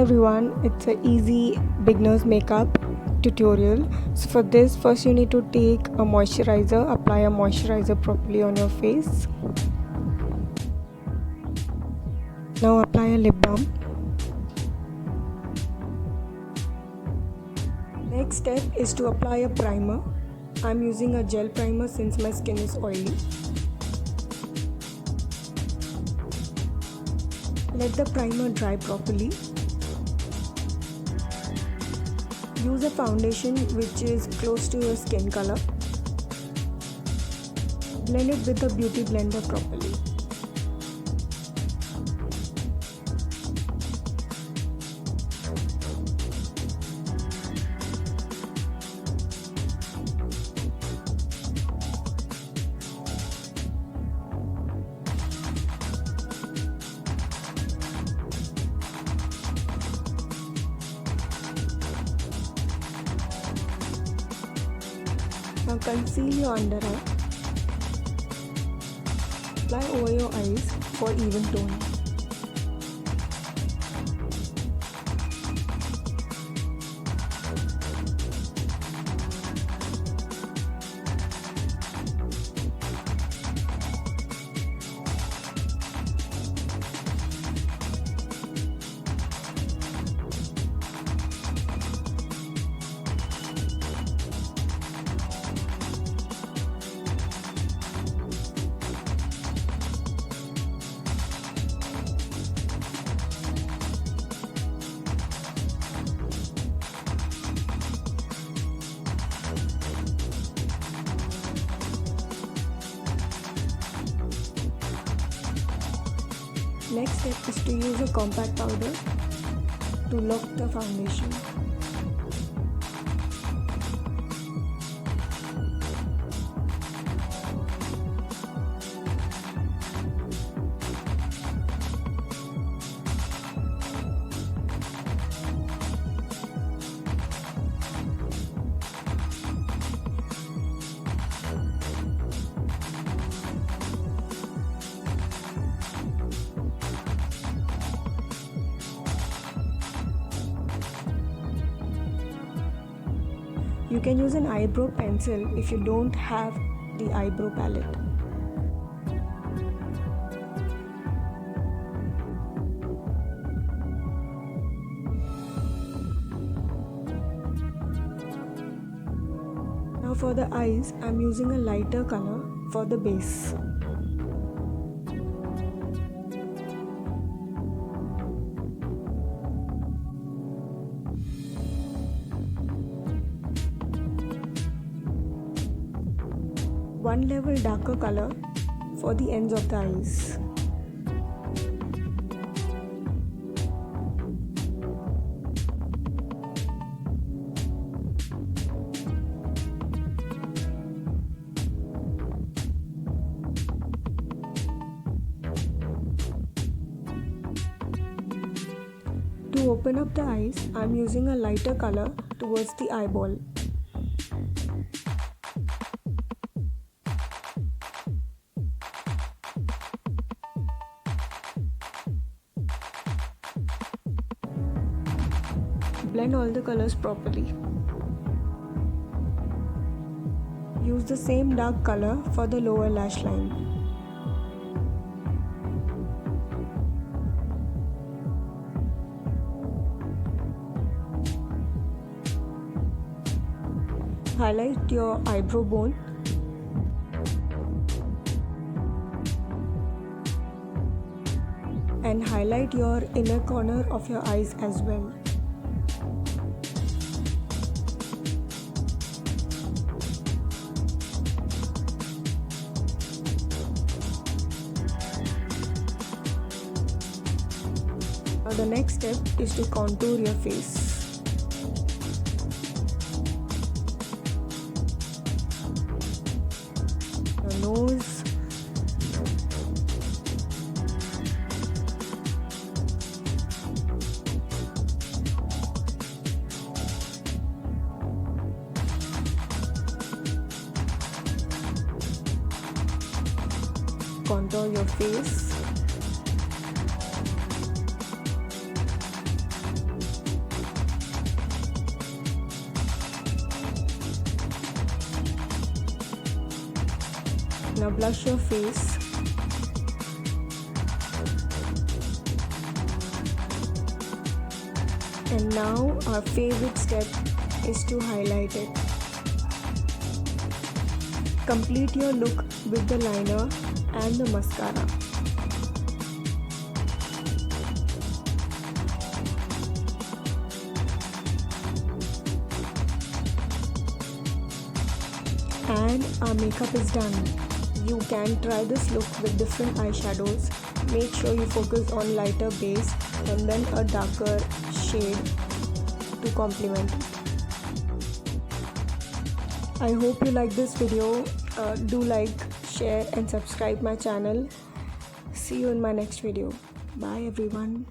everyone, it's a easy beginner's makeup tutorial. So for this, first you need to take a moisturizer, apply a moisturizer properly on your face. Now apply a lip balm. Next step is to apply a primer. I'm using a gel primer since my skin is oily. Let the primer dry properly. Use a foundation which is close to your skin color. Blend it with the beauty blender properly. Now conceal your under eye. Apply over your eyes for even tone. Next step is to use a compact powder to lock the foundation. You can use an eyebrow pencil if you don't have the eyebrow palette. Now for the eyes, I'm using a lighter color for the base. One level darker color for the ends of the eyes. To open up the eyes, I am using a lighter color towards the eyeball. Blend all the colors properly. Use the same dark color for the lower lash line. Highlight your eyebrow bone. And highlight your inner corner of your eyes as well. Now the next step is to contour your face. Your nose, contour your face. Now blush your face. And now our favorite step is to highlight it. Complete your look with the liner and the mascara. And our makeup is done. You can try this look with different eyeshadows. Make sure you focus on lighter base and then a darker shade to complement it. I hope you like this video. Do like, share and subscribe my channel. See you in my next video. Bye everyone.